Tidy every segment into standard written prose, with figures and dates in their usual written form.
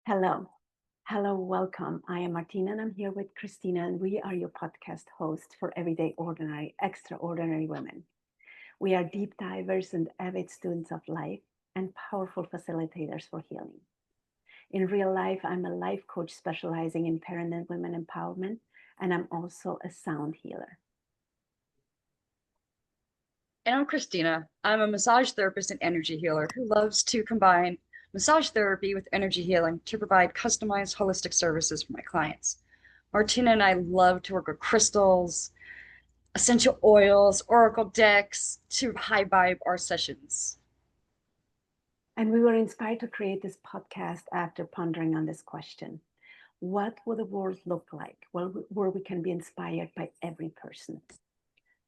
Hello. Hello, welcome. I am Martina and I'm here with Christina, and we are your podcast hosts for everyday, ordinary, extraordinary women. We are deep divers and avid students of life and powerful facilitators for healing. In real life, I'm a life coach specializing in parent and women empowerment, and I'm also a sound healer. And I'm Christina. I'm a massage therapist and energy healer who loves to combine massage therapy with energy healing to provide customized holistic services for my clients. Martina and I love to work with crystals, essential oils, oracle decks to high vibe our sessions. And we were inspired to create this podcast after pondering on this question: what would the world look like where we can be inspired by every person?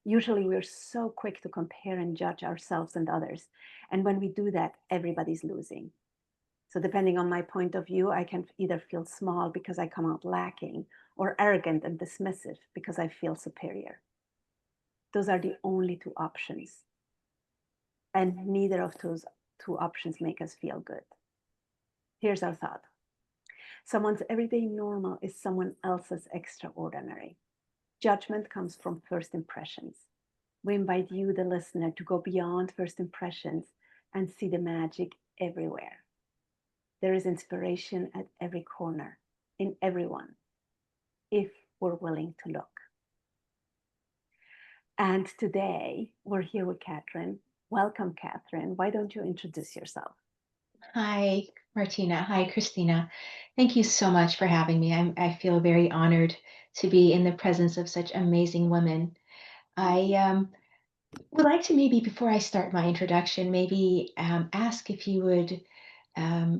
Usually, we're so quick to compare and judge ourselves and others. And when we do that, everybody's losing. So, depending on my point of view, I can either feel small because I come out lacking, or arrogant and dismissive because I feel superior. Those are the only two options. And neither of those two options make us feel good. Here's our thought: someone's everyday normal is someone else's extraordinary. Judgment comes from first impressions. We invite you, the listener, to go beyond first impressions and see the magic everywhere. There is inspiration at every corner, in everyone, if we're willing to look. And today we're here with Katrin. Welcome, Katrin. Why don't you introduce yourself? Hi, Martina. Hi, Christina. Thank you so much for having me. I feel very honored to be in the presence of such amazing women. I would like to maybe, before I start my introduction, maybe ask if you would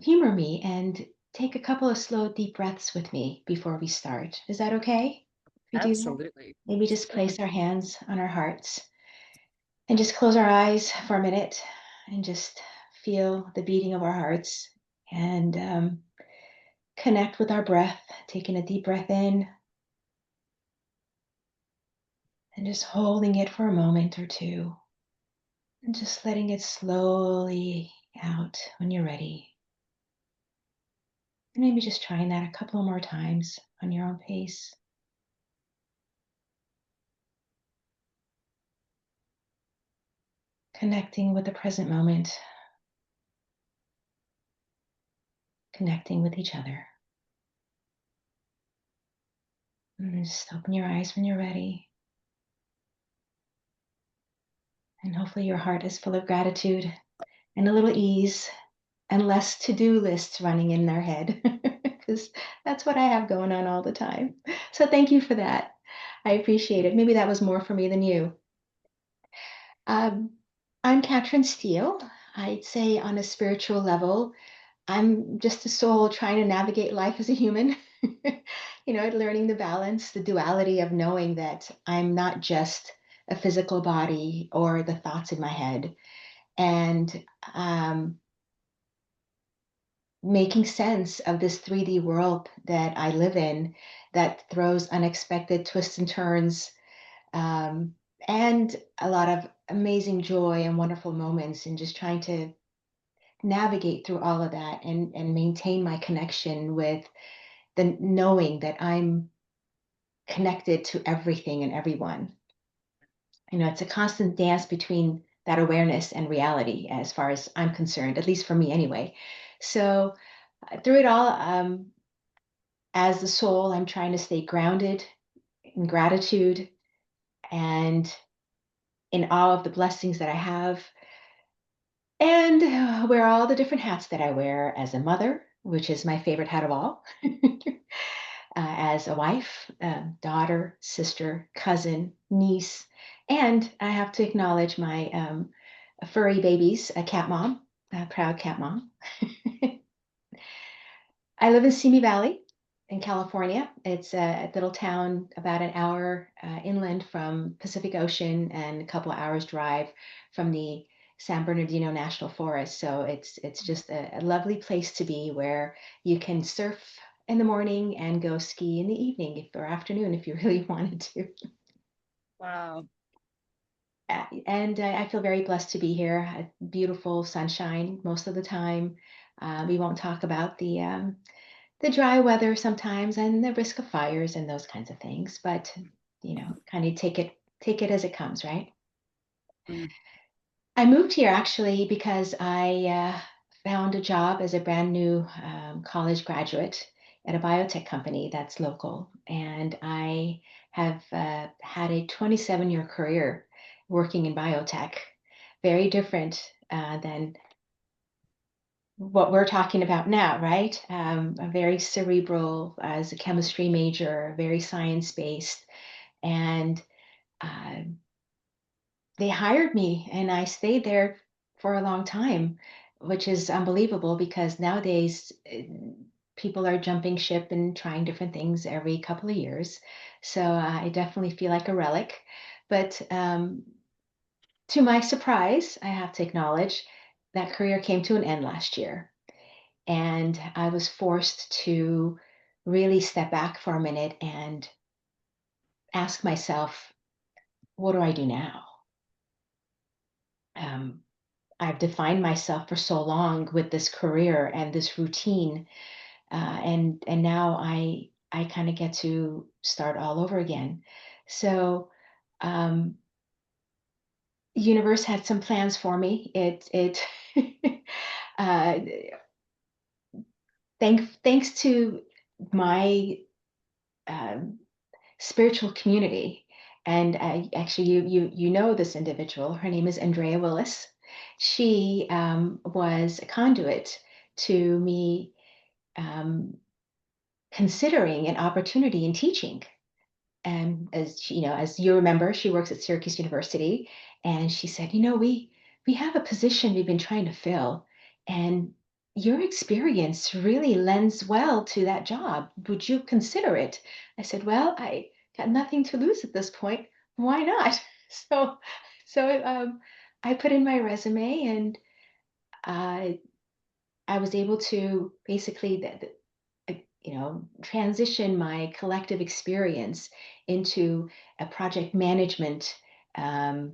humor me and take a couple of slow, deep breaths with me before we start. Is that okay? If we do that? Absolutely. Maybe just place our hands on our hearts and just close our eyes for a minute and just feel the beating of our hearts and connect with our breath, taking a deep breath in and just holding it for a moment or two and just letting it slowly out when you're ready. And maybe just trying that a couple more times on your own pace. Connecting with the present moment, connecting with each other. And just open your eyes when you're ready. And hopefully your heart is full of gratitude and a little ease and less to-do lists running in their head, because that's what I have going on all the time. So thank you for that. I appreciate it. Maybe that was more for me than you. Um, I'm Katrin Steele. I'd say on a spiritual level, I'm just a soul trying to navigate life as a human, learning the balance, the duality of knowing that I'm not just a physical body or the thoughts in my head. And making sense of this 3D world that I live in that throws unexpected twists and turns, um, and a lot of amazing joy and wonderful moments, and just trying to navigate through all of that and maintain my connection with the knowing that I'm connected to everything and everyone. It's a constant dance between that awareness and reality, as far as I'm concerned, at least for me anyway. So through it all, as the soul, I'm trying to stay grounded in gratitude and in awe of the blessings that I have, and wear all the different hats that I wear as a mother, which is my favorite hat of all, as a wife, daughter, sister, cousin, niece, and I have to acknowledge my furry babies, a cat mom, a proud cat mom. I live in Simi Valley in California. It's a little town about an hour inland from Pacific Ocean and a couple of hours drive from the San Bernardino National Forest. So it's just a lovely place to be, where you can surf in the morning and go ski in the evening or afternoon if you really wanted to. Wow. And I feel very blessed to be here. Beautiful sunshine most of the time. We won't talk about the the dry weather sometimes and the risk of fires and those kinds of things. But, kind of take it as it comes, right? Mm. I moved here actually because I found a job as a brand new college graduate at a biotech company that's local. And I have had a 27-year career working in biotech, very different than what we're talking about now, right? A very cerebral as a chemistry major, very science-based. And uh, they hired me and I stayed there for a long time, which is unbelievable because nowadays people are jumping ship and trying different things every couple of years. So I definitely feel like a relic. But to my surprise, I have to acknowledge that career came to an end last year. And I was forced to really step back for a minute and ask myself, what do I do now? Um, I've defined myself for so long with this career and this routine, and now I kind of get to start all over again. So, um, universe had some plans for me. It uh, thanks to my um, spiritual community. And actually, you know this individual. Her name is Andrea Willis. She was a conduit to me considering an opportunity in teaching. And as you remember, she works at Syracuse University, and she said, we have a position we've been trying to fill, and your experience really lends well to that job. Would you consider it? I said, well, I got nothing to lose at this point. Why not? So, so I put in my resume, and uh, I was able to basically transition my collective experience into a project management um,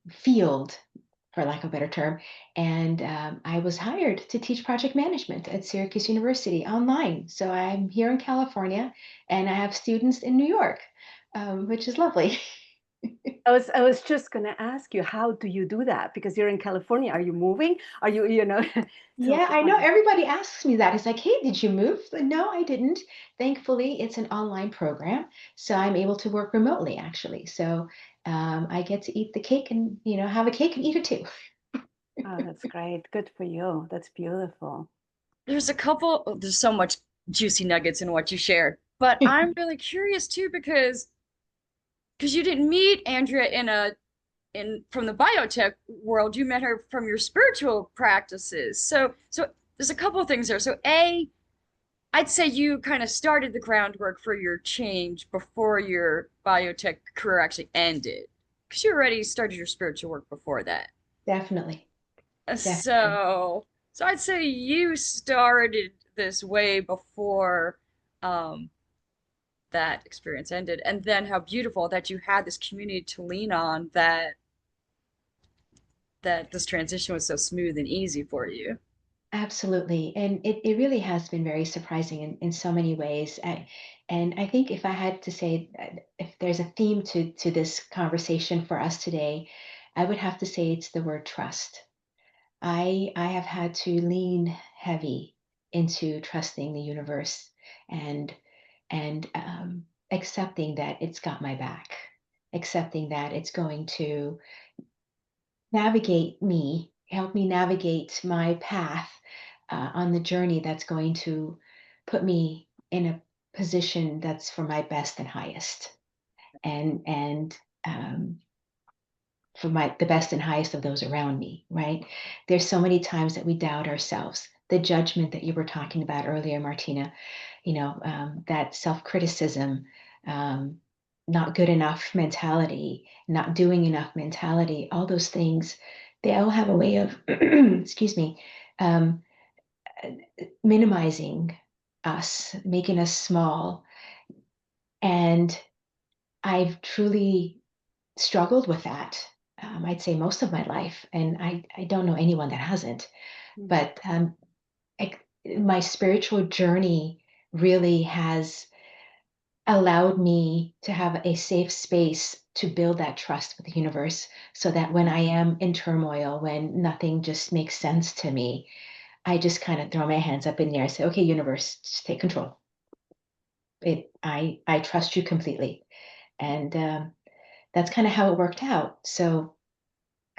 field, for lack of a better term. And I was hired to teach project management at Syracuse University online. So I'm here in California and I have students in New York, which is lovely. I was just going to ask you, how do you do that? Because you're in California. Are you moving? Are you? Tell Yeah, me I how know you. everybody asks me that. It's like, hey, did you move? But no, I didn't. Thankfully, it's an online program, so I'm able to work remotely actually. So I get to eat the cake and have a cake and eat it too. Oh, that's great. Good for you. That's beautiful. There's so much juicy nuggets in what you shared, but I'm really curious too because you didn't meet Andrea in from the biotech world, you met her from your spiritual practices. So there's a couple of things there. So I'd say you kind of started the groundwork for your change before your biotech career actually ended, because you already started your spiritual work before that. Definitely, definitely. So I'd say you started this way before um, that experience ended, and then how beautiful that you had this community to lean on, that this transition was so smooth and easy for you. Absolutely. And it really has been very surprising in so many ways. And I think if I had to say, if there's a theme to this conversation for us today, I would have to say it's the word trust. I have had to lean heavy into trusting the universe and accepting that it's got my back, accepting that it's going to help me navigate my path on the journey that's going to put me in a position that's for my best and highest, and um, for the best and highest of those around me. Right? There's so many times that we doubt ourselves. The judgment that you were talking about earlier, Martina. That self-criticism. Um, not good enough mentality, not doing enough mentality, all those things, they all have a way of, excuse me, um, minimizing us, making us small. And I've truly struggled with that. I'd say most of my life, and I don't know anyone that hasn't. Mm. But my spiritual journey really has allowed me to have a safe space to build that trust with the universe, so that when I am in turmoil, when nothing just makes sense to me, I just kind of throw my hands up in the air and say, okay, universe, just take control. I trust you completely. And that's kind of how it worked out. So,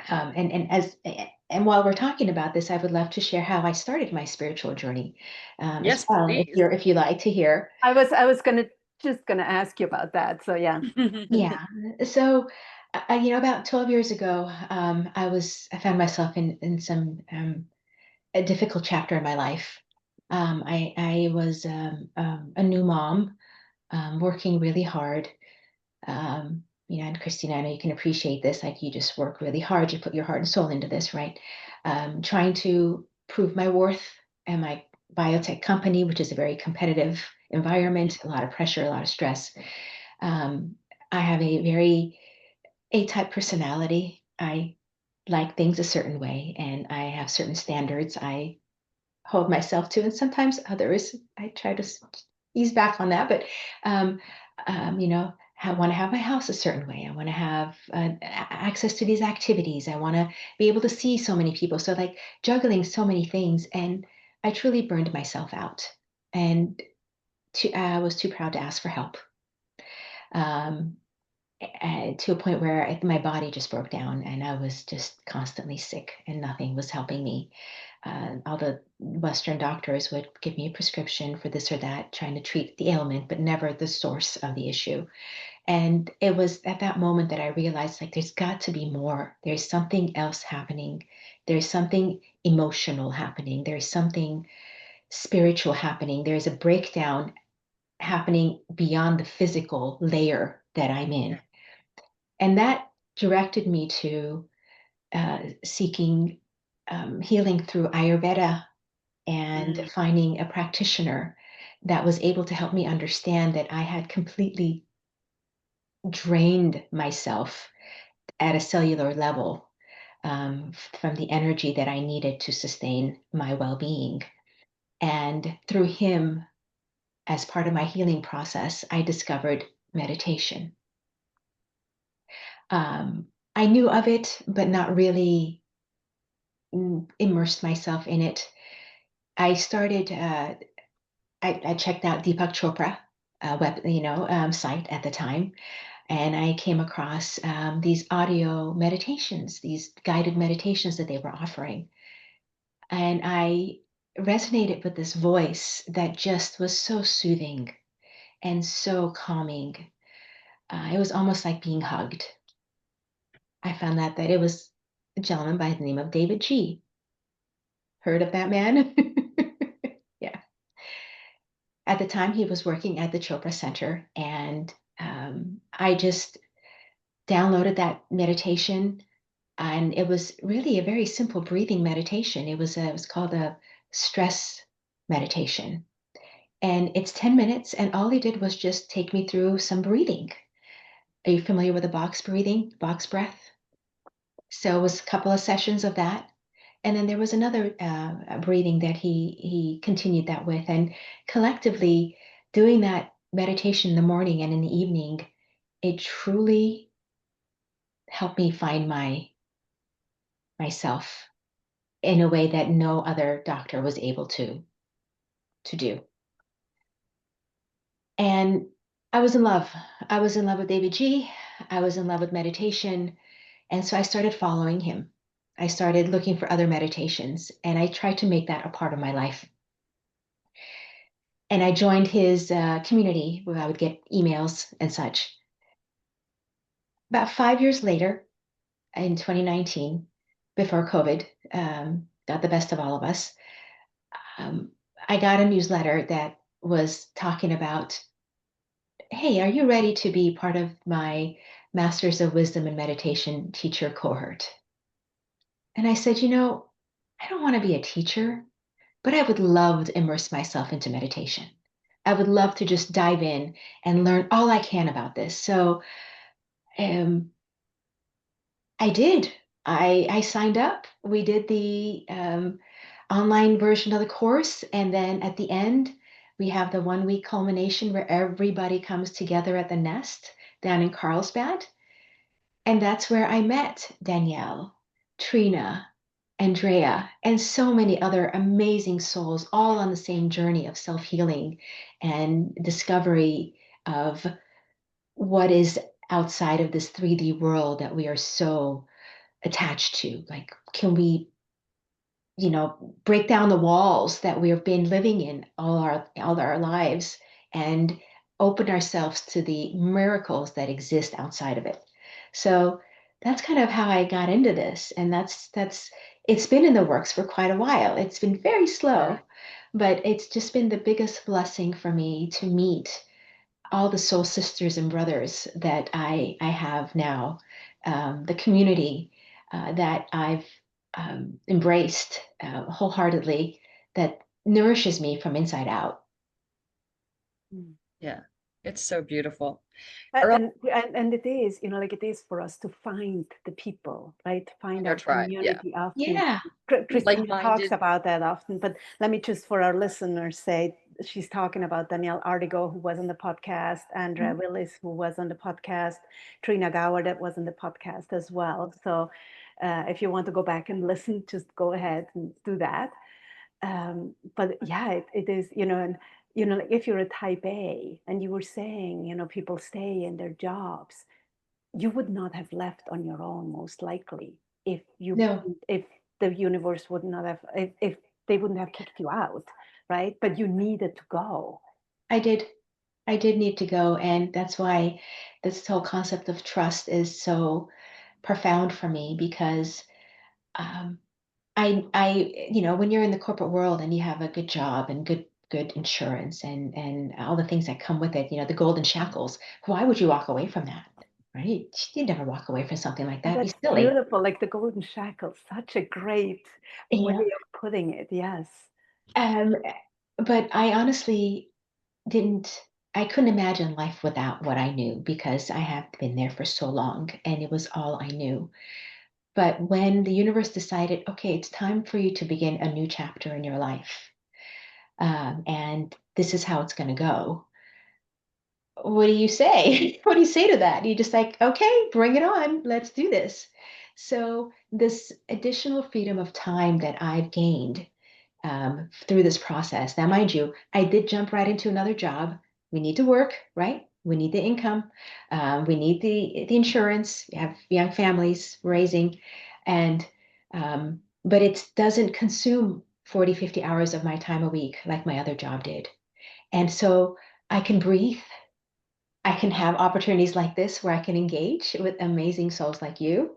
and while we're talking about this, I would love to share how I started my spiritual journey, as Yes, well, please. if you like to hear. I was gonna ask you about that. So yeah. Yeah. So, about 12 years ago, I found myself in some a difficult chapter in my life. I was a new mom, working really hard. And Christina, I know you can appreciate this. Like, you just work really hard. You put your heart and soul into this, right? Trying to prove my worth and my biotech company, which is a very competitive environment, a lot of pressure, a lot of stress. Um, I have a very A-type personality. I like things a certain way, and I have certain standards I hold myself to, and sometimes others I try to ease back on that. But um, I want to have my house a certain way. I want to have access to these activities. I want to be able to see so many people. So, like, juggling so many things, and I truly burned myself out, and I was too proud to ask for help. Um, to a point where my body just broke down, and I was just constantly sick and nothing was helping me. All the Western doctors would give me a prescription for this or that, trying to treat the ailment, but never the source of the issue. And it was at that moment that I realized, like, there's got to be more. There's something else happening. There's something emotional happening. There's something spiritual happening. There's a breakdown happening beyond the physical layer that I'm in. And that directed me to seeking healing through Ayurveda, and finding a practitioner that was able to help me understand that I had completely drained myself at a cellular level, from the energy that I needed to sustain my well being. And through him, as part of my healing process, I discovered meditation. I knew of it, but not really immersed myself in it. I started. I checked out Deepak Chopra site at the time, and I came across these audio meditations, these guided meditations that they were offering, and I resonated with this voice that just was so soothing and so calming. It was almost like being hugged. I found that it was a gentleman by the name of David G. Heard of that man? Yeah. At the time, he was working at the Chopra Center, and I just downloaded that meditation, and it was really a very simple breathing meditation. It was called a stress meditation, and it's 10 minutes, and all he did was just take me through some breathing. Are you familiar with the box breathing, box breath? So it was a couple of sessions of that. And then there was another breathing that he continued that with. And collectively, doing that meditation in the morning and in the evening, it truly helped me find myself in a way that no other doctor was able to do. And I was in love. I was in love with David G. I was in love with meditation. And so I started following him. I started looking for other meditations, and I tried to make that a part of my life. And I joined his community where I would get emails and such. About 5 years later, in 2019, before COVID got the best of all of us, um, I got a newsletter that was talking about, hey, are you ready to be part of my Masters of Wisdom and Meditation teacher cohort? And I said, I don't want to be a teacher, but I would love to immerse myself into meditation. I would love to just dive in and learn all I can about this. So um, I did. I signed up. We did the online version of the course. And then at the end, we have the 1 week culmination where everybody comes together at the Nest down in Carlsbad. And that's where I met Danielle, Trina, Andrea, and so many other amazing souls, all on the same journey of self-healing and discovery of what is outside of this 3D world that we are so attached to. Like, can we, break down the walls that we have been living in all our lives and open ourselves to the miracles that exist outside of it. So that's kind of how I got into this. And that's it's been in the works for quite a while. It's been very slow, but it's just been the biggest blessing for me to meet all the soul sisters and brothers that I have now, the community that I've embraced wholeheartedly, that nourishes me from inside out. Yeah, it's so beautiful. And it is, like it is for us to find the people, right? Find Our our tribe, yeah. community often. Yeah. Christina talks Like-minded. about that often, but let me just for our listeners say she's talking about Danielle Ardigo, who was on the podcast, Andrea Willis, who was on the podcast, Trina Gower, that was on the podcast as well. So if you want to go back and listen, just go ahead and do that. But yeah, it is, and like if you're a type A and you were saying, people stay in their jobs, you would not have left on your own, most likely, No, if the universe would not have, if they wouldn't have kicked you out, right? But you needed to go. I did. I did need to go. And that's why this whole concept of trust is so profound for me, because um, when you're in the corporate world and you have a good job and good insurance and all the things that come with it, the golden shackles, why would you walk away from that? Right? You never walk away from something like And that. Be that's silly. beautiful, like the golden shackle, such a great way Yeah. of putting it. Yes. Um, but I honestly didn't, I couldn't imagine life without what I knew, because I have been there for so long and it was all I knew. But when the universe decided, okay, it's time for you to begin a new chapter in your life, and this is how it's going to go. What do you say? What do you say to that? You just like, okay, bring it on. Let's do this. So this additional freedom of time that I've gained through this process. Now, mind you, I did jump right into another job. We need to work, right? We need the income. We need the insurance. We have young families raising, and but it doesn't consume 40, 50 hours of my time a week like my other job did. And so I can breathe. I can have opportunities like this where I can engage with amazing souls like you.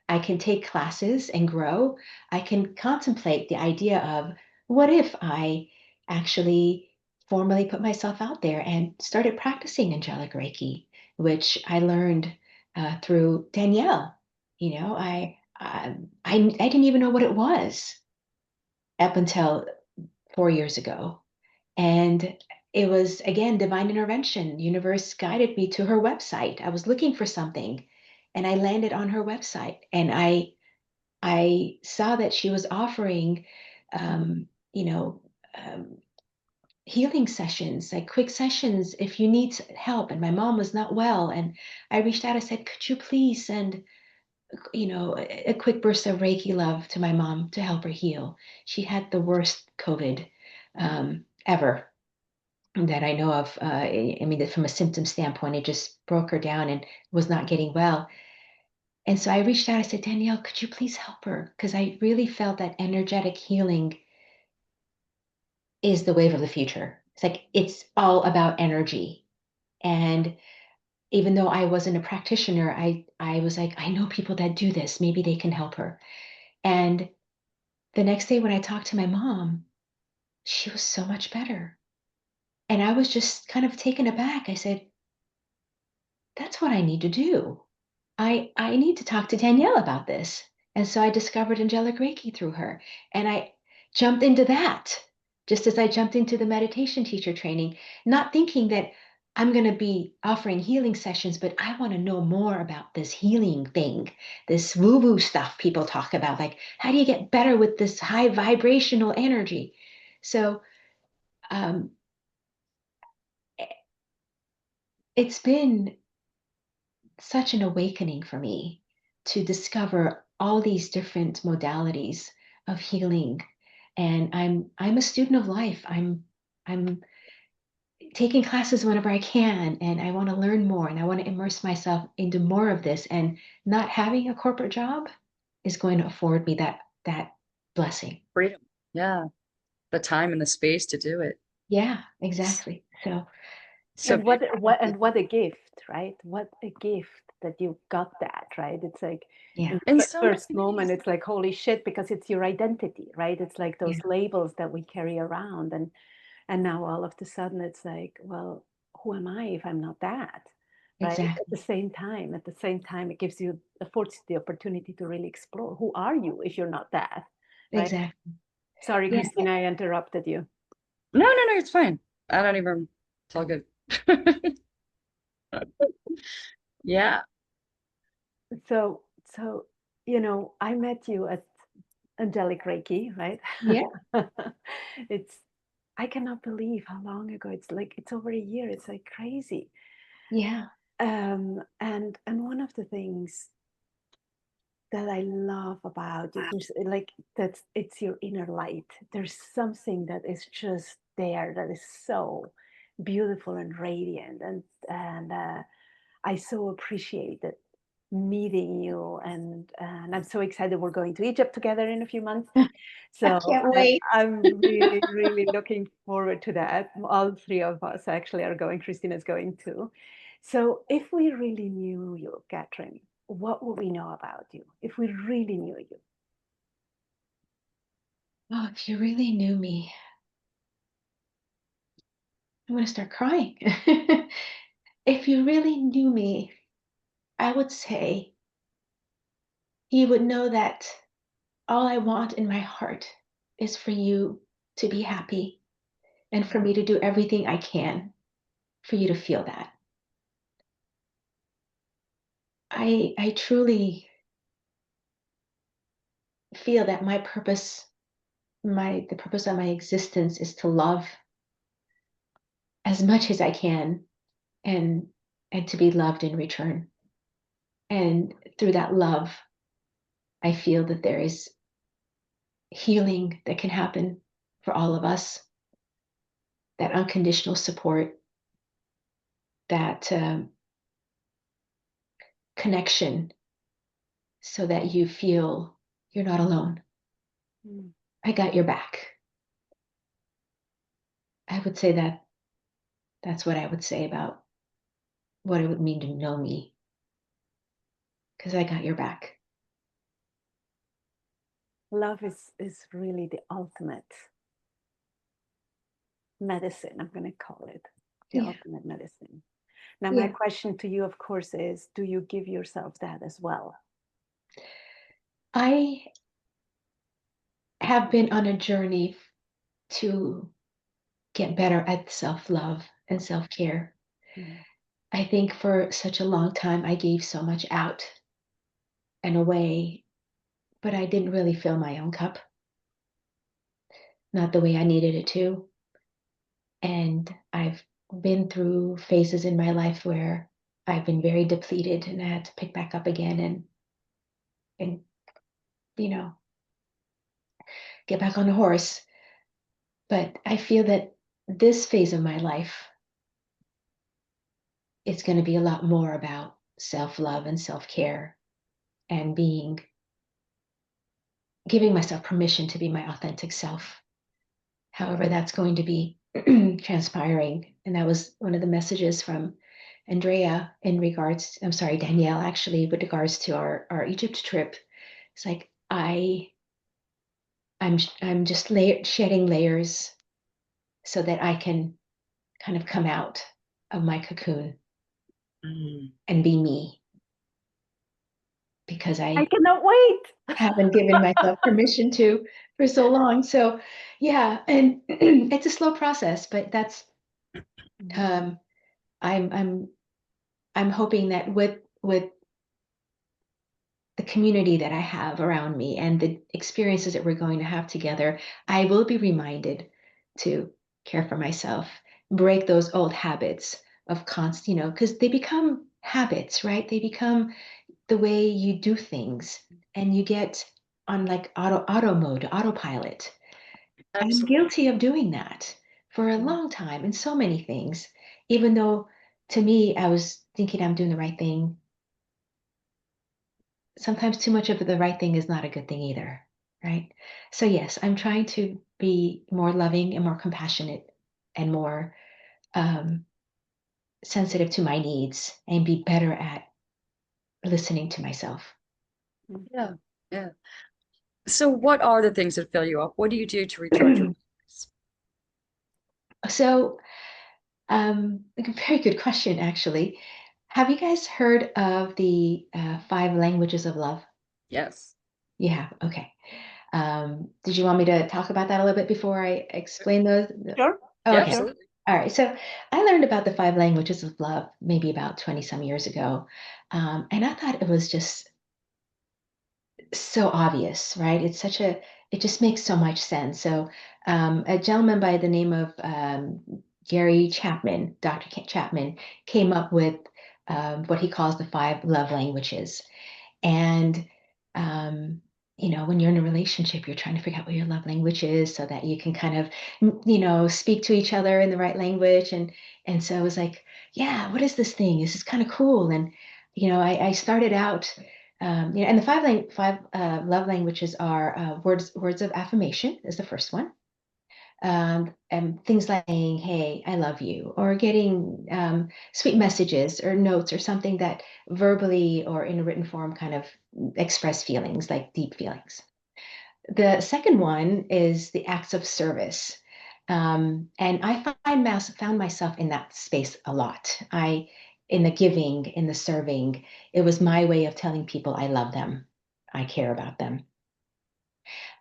I can take classes and grow. I can contemplate the idea of, what if I actually formally put myself out there and started practicing Angelic Reiki, which I learned through Danielle. I didn't even know what it was up until 4 years ago. And it was, again, divine intervention. Universe guided me to her website. I was looking for something and I landed on her website, and I saw that she was offering, um, you know, um, healing sessions, like quick sessions if you need help. And my mom was not well. And I reached out, I said, could you please send, a quick burst of Reiki love to my mom to help her heal? She had the worst COVID ever that I know of. I mean, from a symptom standpoint, it just broke her down and was not getting well. And so I reached out, I said, Danielle, could you please help her? Because I really felt that energetic healing is the wave of the future. It's like, it's all about energy. And even though I wasn't a practitioner, I was like, I know people that do this. Maybe they can help her. And the next day when I talked to my mom, she was so much better. And I was just kind of taken aback. I said, that's what I need to do. I need to talk to Danielle about this. And so I discovered Angelic Reiki through her. And I jumped into that, just as I jumped into the meditation teacher training, not thinking that I'm going to be offering healing sessions, but I want to know more about this healing thing, this woo-woo stuff people talk about. Like, how do you get better with this high vibrational energy? So it's been such an awakening for me to discover all these different modalities of healing. And I'm a student of life. I'm taking classes whenever I can, and I want to learn more, and I want to immerse myself into more of this. And not having a corporate job is going to afford me that blessing. Freedom. Yeah. The time and the space to do it. Yeah, exactly. So So And what a gift, right? What a gift that you got that, right? It's like yeah, in in the so first many moment, ways. it's like, holy shit, because it's your identity, right? It's like yeah, those labels that we carry around. And now all of a sudden it's like, well, who am I if I'm not that? Right? At exactly, the same time, affords you the opportunity to really explore who are you if you're not that, right? exactly. Sorry, Yeah, Christina, I interrupted you. No, no, no, it's fine. I don't even, it's all good. Yeah. So, I met you at Angelic Reiki, right? yeah, It's I cannot believe how long ago. It's over a year. It's like crazy. yeah. And one of the things that I love about you, it's your inner light. There's something that is just there that is so beautiful and radiant, and I so appreciated meeting you, and I'm so excited we're going to Egypt together in a few months. I So can't wait. I'm really, really looking forward to that. All three of us actually are going. Christina's going too. So if we really knew you, Katrin, what would we know about you if we really knew you? Oh, if you really knew me, I'm going to start crying. If you really knew me, I would say you would know that all I want in my heart is for you to be happy and for me to do everything I can for you to feel that. I truly feel that my purpose, the purpose of my existence is to love as much as I can and and to be loved in return. And through that love, I feel that there is healing that can happen for all of us, that unconditional support, that connection, so that you feel you're not alone. Mm. I got your back. I would say that's what I would say about what it would mean to know me, because I got your back. Love is really the ultimate medicine. I'm going to call it the Yeah. ultimate medicine. Now, my Yeah. question to you, of course, is: do you give yourself that as well? I have been on a journey to get better at self love and self care. Mm. I think for such a long time, I gave so much out and away, but I didn't really fill my own cup, not the way I needed it to. And I've been through phases in my life where I've been very depleted and I had to pick back up again and you know, get back on the horse. But I feel that this phase of my life, it's going to be a lot more about self-love and self-care and giving myself permission to be my authentic self. However, that's going to be transpiring. And that was one of the messages from Andrea I'm sorry, Danielle, actually, with regards to our Egypt trip. It's like I'm just shedding layers so that I can kind of come out of my cocoon Mm. and be me, because I I cannot wait. haven't given myself permission to for so long. So yeah, and it's a slow process, but that's Mm. um I'm hoping that with the community that I have around me and the experiences that we're going to have together, I will be reminded to care for myself, break those old habits of constant, because they become habits, right? They become the way you do things, and you get on like auto mode, autopilot. I'm Absolutely. guilty of doing that for a long time in so many things, even though to me, I was thinking I'm doing the right thing. Sometimes too much of the right thing is not a good thing either, right? So, yes, I'm trying to be more loving and more compassionate and more um, sensitive to my needs and be better at listening to myself. Yeah. Yeah. So what are the things that fill you up? What do you do to recharge your batteries? So, a very good question, actually. Have you guys heard of the five languages of love? Yes. You have? Okay. Did you want me to talk about that a little bit before I explain those? Sure. Oh, Yeah, okay. Sure. absolutely. All right. So I learned about the five languages of love maybe about 20 some years ago. And I thought it was just so obvious, right? It just makes so much sense. So a gentleman by the name of Gary Chapman, Chapman, came up with what he calls the five love languages. And, um, when you're in a relationship, you're trying to figure out what your love language is so that you can kind of, speak to each other in the right language. And so I was like, yeah, what is this thing? This is kind of cool. And, I started out, and the five love languages are words of affirmation is the first one. And things like saying, "Hey, I love you," or getting sweet messages or notes or something that verbally or in a written form kind of express feelings, like deep feelings. The second one is the acts of service. And I found myself in that space a lot. In the giving, in the serving, it was my way of telling people I love them, I care about them.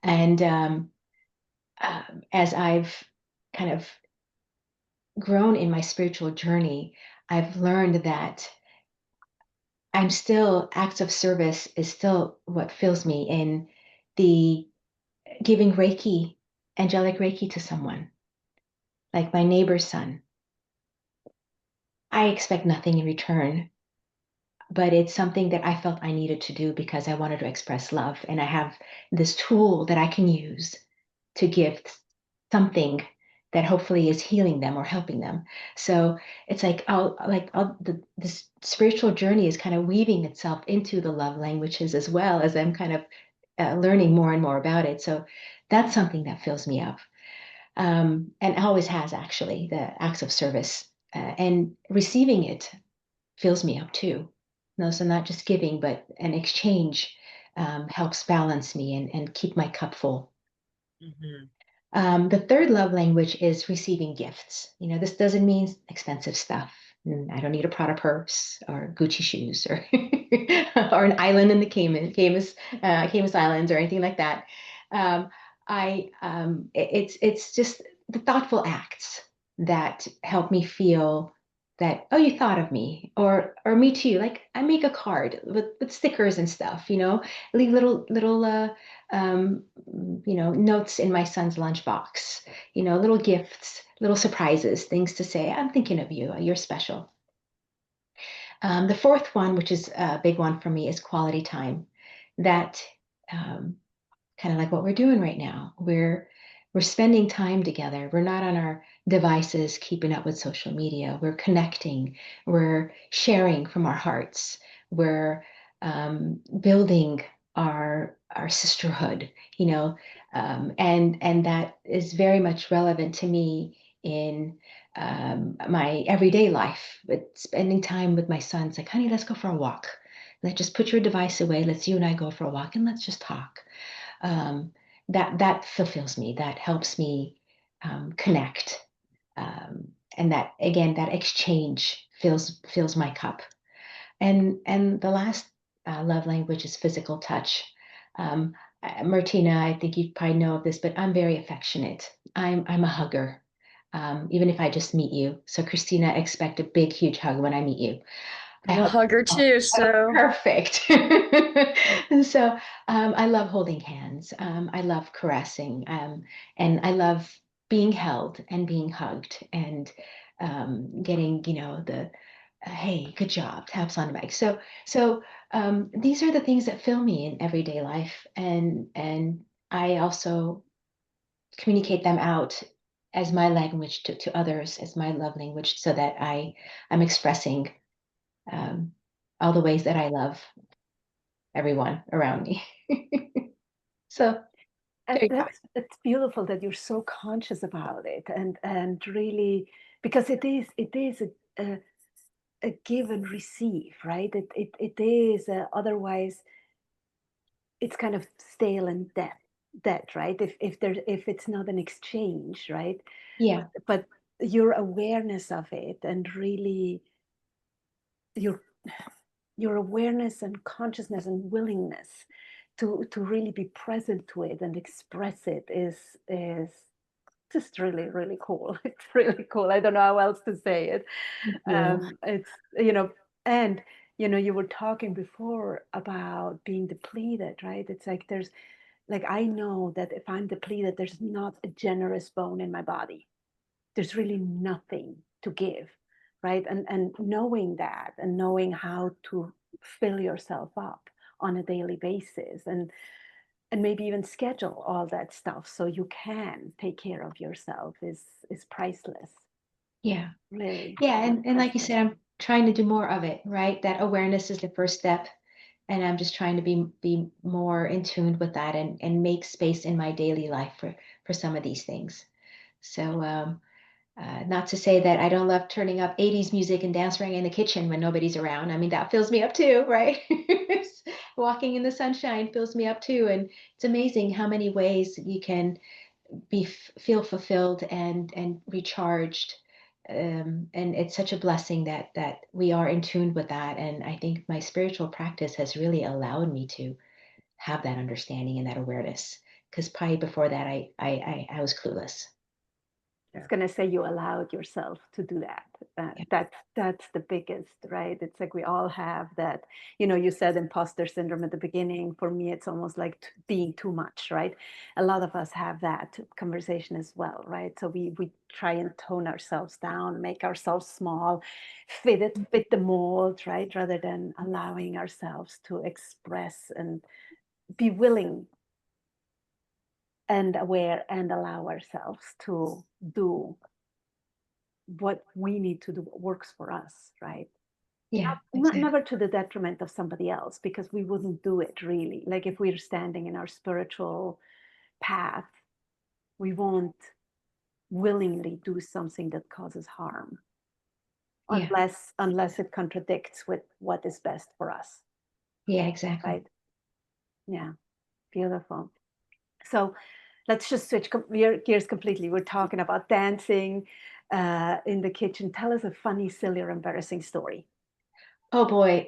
And as I've kind of grown in my spiritual journey, I've learned that acts of service is still what fills me in the giving Reiki, angelic Reiki to someone, like my neighbor's son. I expect nothing in return, but it's something that I felt I needed to do because I wanted to express love. And I have this tool that I can use to give something that hopefully is healing them or helping them. So it's like, this spiritual journey is kind of weaving itself into the love languages as well as I'm kind of learning more and more about it. So that's something that fills me up. And always has actually the acts of service and receiving it fills me up too. No, so not just giving, but an exchange helps balance me and keep my cup full. Mhm. The third love language is receiving gifts. This doesn't mean expensive stuff. I don't need a Prada purse or Gucci shoes or or an island in the Cayman Islands or anything like that. Um, it's just the thoughtful acts that help me feel that, oh, you thought of me, or me too. Like I make a card with stickers and stuff. Leave little um, notes in my son's lunchbox, little gifts, little surprises, things to say, I'm thinking of you, you're special. The fourth one, which is a big one for me, is quality time. That um, kind of like what we're doing right now. We're spending time together. We're not on our devices keeping up with social media. We're connecting. We're sharing from our hearts. We're building our sisterhood, and that is very much relevant to me in my everyday life. But spending time with my sons, like, honey, let's go for a walk. Let's just put your device away. Let's you and I go for a walk and let's just talk. um, that fulfills me. That helps me connect, and that again, that exchange fills my cup. And the last love language is physical touch. Martina, I think you probably know of this, but I'm very affectionate. I'm a hugger. even if I just meet you. So Christina, expect a big, huge hug when I meet you. I'm a hugger too, so Perfect. And so I love holding hands. I love caressing. And I love being held and being hugged and getting, the hey, good job, taps on the back. So these are the things that fill me in everyday life. And I also communicate them out as my language to others, as my love language, so that I'm expressing um, all the ways that I love everyone around me. So And there you go. it's beautiful that you're so conscious about it, and really, because it is a give and receive, right? It is otherwise it's kind of stale and dead, right? If it's not an exchange, right? Yeah, But your awareness of it, and really your your awareness and consciousness and willingness to really be present to it and express it is just really, really cool. It's really cool. I don't know how else to say it. thank you. It's, you know, and, you were talking before about being depleted, right? It's like I know that if I'm depleted, there's not a generous bone in my body. There's really nothing to give, right? And knowing that and knowing how to fill yourself up on a daily basis, and maybe even schedule all that stuff so you can take care of yourself is priceless. Yeah. Really, Yeah. really And like you priceless. said, I'm trying to do more of it, right? That awareness is the first step. And I'm just trying to be more in tune with that and make space in my daily life for some of these things. So not to say that I don't love turning up 80s music and dancing in the kitchen when nobody's around. I mean, that fills me up too, right? Walking in the sunshine fills me up too. And it's amazing how many ways you can feel fulfilled and recharged. And it's such a blessing that we are in tune with that. And I think my spiritual practice has really allowed me to have that understanding and that awareness. Because probably before that, I was clueless. I was going to say you allowed yourself to do that. Yeah. That's the biggest, right? It's like we all have that. You said imposter syndrome at the beginning. For me, it's almost like being too much, right? A lot of us have that conversation as well, right? So we try and tone ourselves down, make ourselves small, fit the mold, right? Rather than allowing ourselves to express and be willing and aware and allow ourselves to do what we need to do, what works for us, right? Yeah, exactly. Never to the detriment of somebody else, because we wouldn't do it really. Like if we're standing in our spiritual path, we won't willingly do something that causes harm, Yeah. unless it contradicts with what is best for us, Yeah, exactly. right? Yeah, beautiful. So let's just switch gears completely. We're talking about dancing in the kitchen. Tell us a funny, silly, or embarrassing story. Oh boy.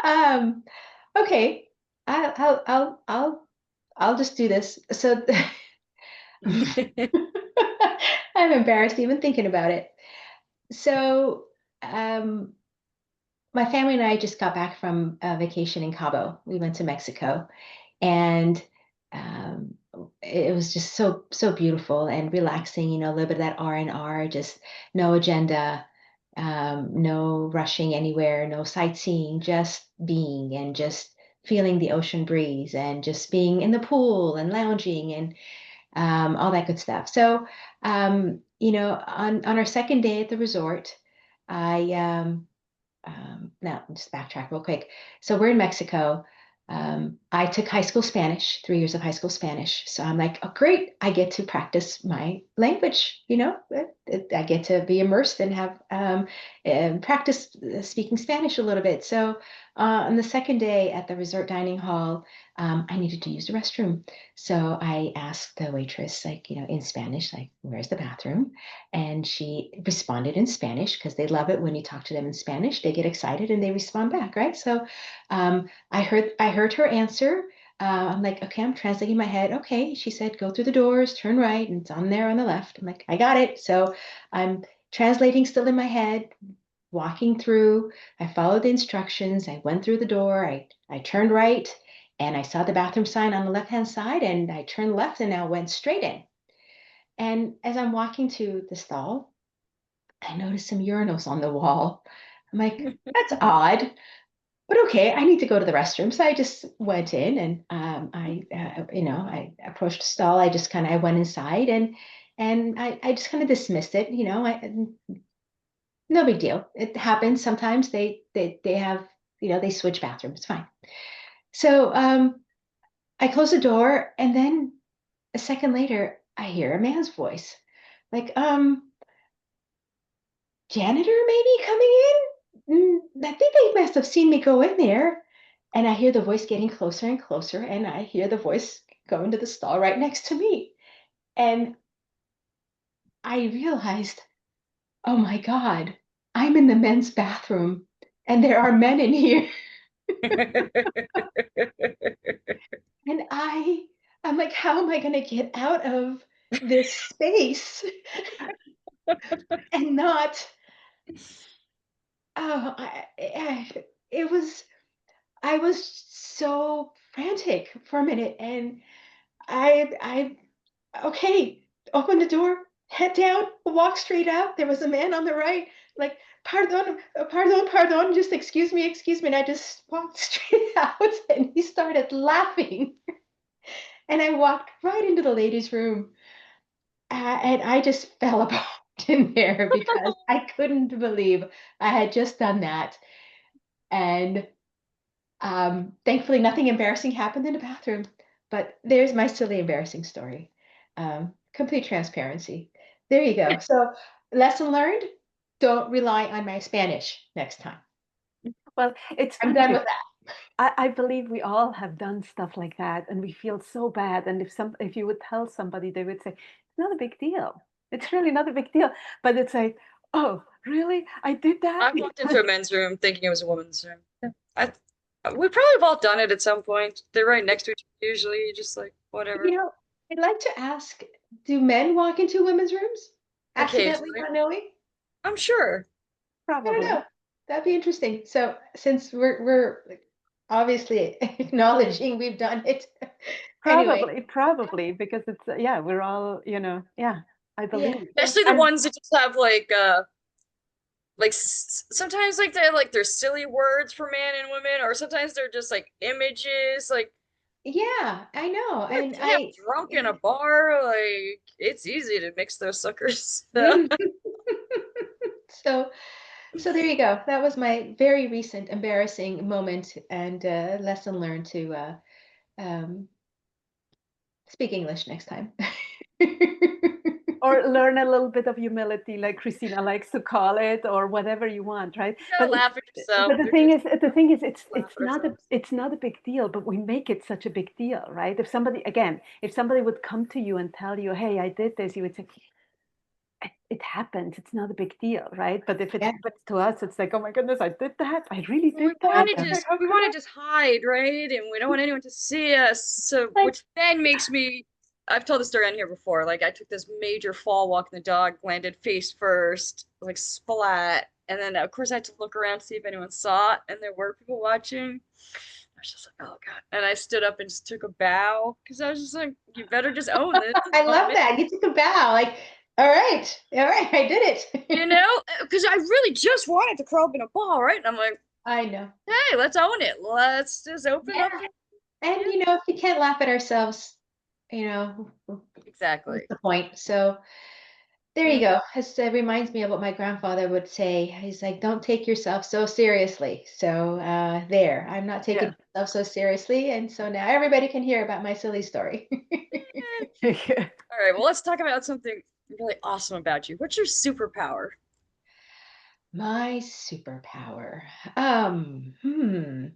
Um, okay. I'll just do this. So I'm embarrassed even thinking about it. So um, my family and I just got back from a vacation in Cabo. We went to Mexico, and um, it was just so beautiful and relaxing. A little bit of that R&R, just no agenda, no rushing anywhere, no sightseeing, just being and just feeling the ocean breeze and just being in the pool and lounging and all that good stuff. So, on our second day at the resort, I now just backtrack real quick. So we're in Mexico. I took high school Spanish, 3 years of high school Spanish. So I'm like, oh, great, I get to practice my language. I get to be immersed and have and practice speaking Spanish a little bit. So on the second day at the resort dining hall, I needed to use the restroom. So I asked the waitress, like, in Spanish, like, where's the bathroom? And she responded in Spanish because they love it when you talk to them in Spanish. They get excited and they respond back, right? So I heard her answer. I'm like, okay, I'm translating in my head. Okay, she said, go through the doors, turn right, and it's on there on the left. I'm like, I got it. So I'm translating still in my head, walking through. I followed the instructions. I went through the door. I turned right, and I saw the bathroom sign on the left-hand side, and I turned left and now went straight in. And as I'm walking to the stall, I noticed some urinals on the wall. I'm like, that's odd. But okay, I need to go to the restroom. So I just went in and I approached the stall. I went inside and I just kind of dismissed it. No big deal. It happens. Sometimes they have, they switch bathrooms. It's fine. So I close the door and then a second later, I hear a man's voice like, janitor maybe coming in? I think they must have seen me go in there. And I hear the voice getting closer and closer, and I hear the voice go into the stall right next to me. And I realized, oh my God, I'm in the men's bathroom and there are men in here. And I'm like, how am I going to get out of this space and not, oh, it was, I was so frantic for a minute, and okay, open the door, head down, walk straight out. There was a man on the right, like, pardon, pardon, pardon, just excuse me. And I just walked straight out, and he started laughing. And I walked right into the ladies' room, and I just fell apart in there because I couldn't believe I had just done that. And thankfully, nothing embarrassing happened in the bathroom, but there's my silly, embarrassing story. Complete transparency. There you go. So, lesson learned, don't rely on my Spanish next time. Well, it's I'm funny done because with that. I believe we all have done stuff like that, and we feel so bad. And if you would tell somebody, they would say, "It's not a big deal. It's really not a big deal." But it's like, "Oh, really? I did that?" I walked into a men's room thinking it was a woman's room. Yeah. We probably have all done it at some point. They're right next to each other usually, just like whatever. I'd like to ask, do men walk into women's rooms accidentally, Occasionally. not knowing? I'm sure. I don't Probably. know. That'd be interesting. So, since we're obviously acknowledging we've done it, anyway, Probably, because it's yeah, we're all, yeah, I yeah. believe. Especially the I'm ones that just have like sometimes like they have like their silly words for man and women, or sometimes they're just like images. Like Yeah, I know. And yeah, drunk in a bar, like it's easy to mix those suckers. so so there you go. That was my very recent embarrassing moment and lesson learned to um, speak English next time. Or learn a little bit of humility, like Christina likes to call it, or whatever you want, right? You gotta laugh at yourself. But the thing is, Laugh at ourselves. it's not a big deal, but we make it such a big deal, right? If somebody would come to you and tell you, "Hey, I did this," you would say, "It happened. It's not a big deal," right? But if it Yeah, happens to us, it's like, "Oh my goodness, I did that. I really Well, did that. How we could want I?" to just hide, right? And we don't want anyone to see us. So, like, which then makes me, I've told the story on here before. Like, I took this major fall walking the dog, landed face first, like splat. And then, of course, I had to look around to see if anyone saw it. And there were people watching. I was just like, oh God. And I stood up and just took a bow because I was just like, you better just own this. It's I on love me. that. You took a bow. Like, all right, I did You it. know, because I really just wanted to curl up in a ball, right? And I'm like, I know. hey, let's own it. Let's just open Yeah. up. And Yeah, if we can't laugh at ourselves, what's exactly. the point? So there you Mm. go. It reminds me of what my grandfather would say. He's like, don't take yourself so seriously. So there, I'm not taking Yeah. myself so seriously. And so now everybody can hear about my silly story. All right, well, let's talk about something really awesome about you. What's your superpower? My superpower. Um, hmm.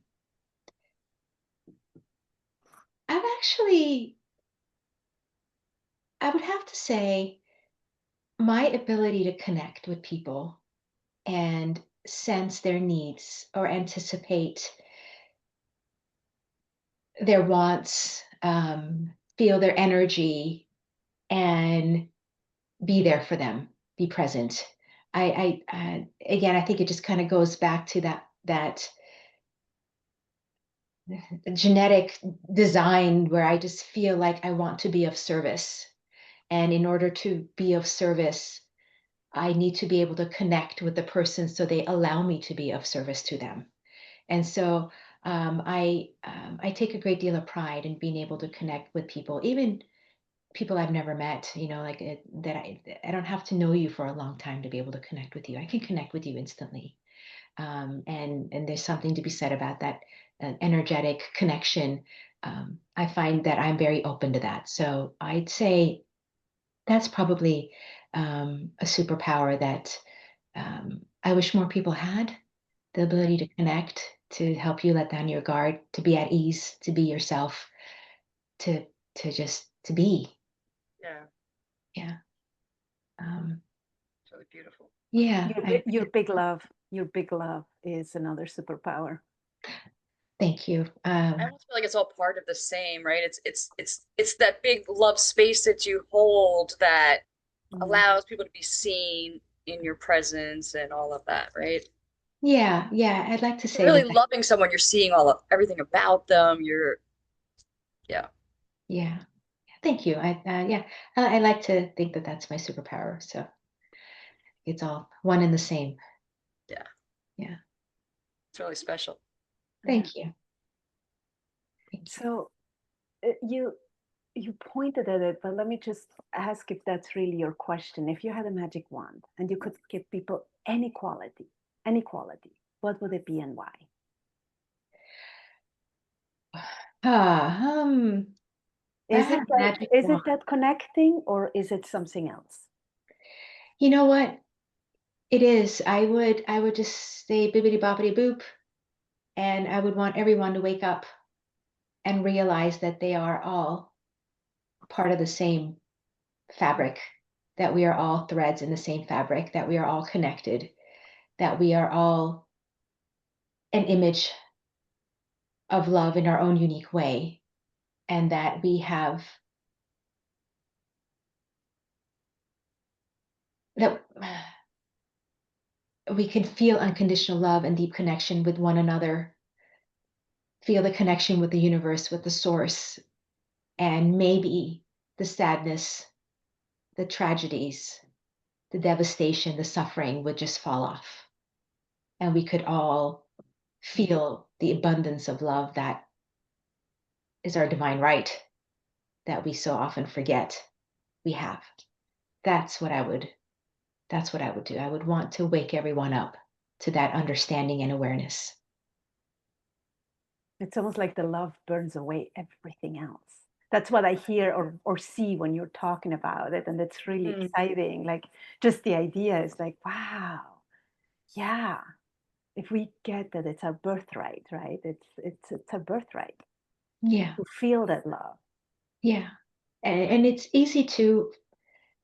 I've actually, I would have to say my ability to connect with people and sense their needs or anticipate their wants, feel their energy, and be there for them, be present. Again, I think it just kind of goes back to that genetic design where I just feel like I want to be of service. And in order to be of service, I need to be able to connect with the person so they allow me to be of service to them. And so I take a great deal of pride in being able to connect with people, even people I've never met. Like that I don't have to know you for a long time to be able to connect with you. I can connect with you instantly, and there's something to be said about that energetic connection. I find that I'm very open to that. So I'd say that's probably a superpower that I wish more people had, the ability to connect, to help you let down your guard, to be at ease, to be yourself, to just to be. Yeah, Yeah. Um, it's really beautiful. yeah. Your big love is another superpower. Thank you. I almost feel like it's all part of the same, right? It's that big love space that you hold that allows people to be seen in your presence and all of that, right? Yeah. Yeah. I'd like to You're say really that. loving someone, you're seeing all of everything about them. Yeah. Yeah. Thank you. Yeah. I like to think that that's my superpower. So it's all one and the same. Yeah. Yeah. It's really special. Thank you. Thank you. So you pointed at it, but let me just ask if that's really your question. If you had a magic wand and you could give people any quality, what would it be and why? Ah, I Is had it a that, magic is wand. it that connecting or is it something else? You know what? It is. I would just say bibbity boppity boop, and I would want everyone to wake up and realize that they are all part of the same fabric, that we are all threads in the same fabric, that we are all connected, that we are all an image of love in our own unique way, and that that we can feel unconditional love and deep connection with one another, feel the connection with the universe, with the source, and maybe the sadness, the tragedies, the devastation, the suffering would just fall off. And we could all feel the abundance of love that is our divine right, that we so often forget we have. That's what I would that's what I would do. I would want to wake everyone up to that understanding and awareness. It's almost like the love burns away everything else. That's what I hear or see when you're talking about it. And it's really exciting. Like just the idea is like, wow, yeah. If we get that it's our birthright, right? It's our birthright Yeah. to feel that love. Yeah. And it's easy to,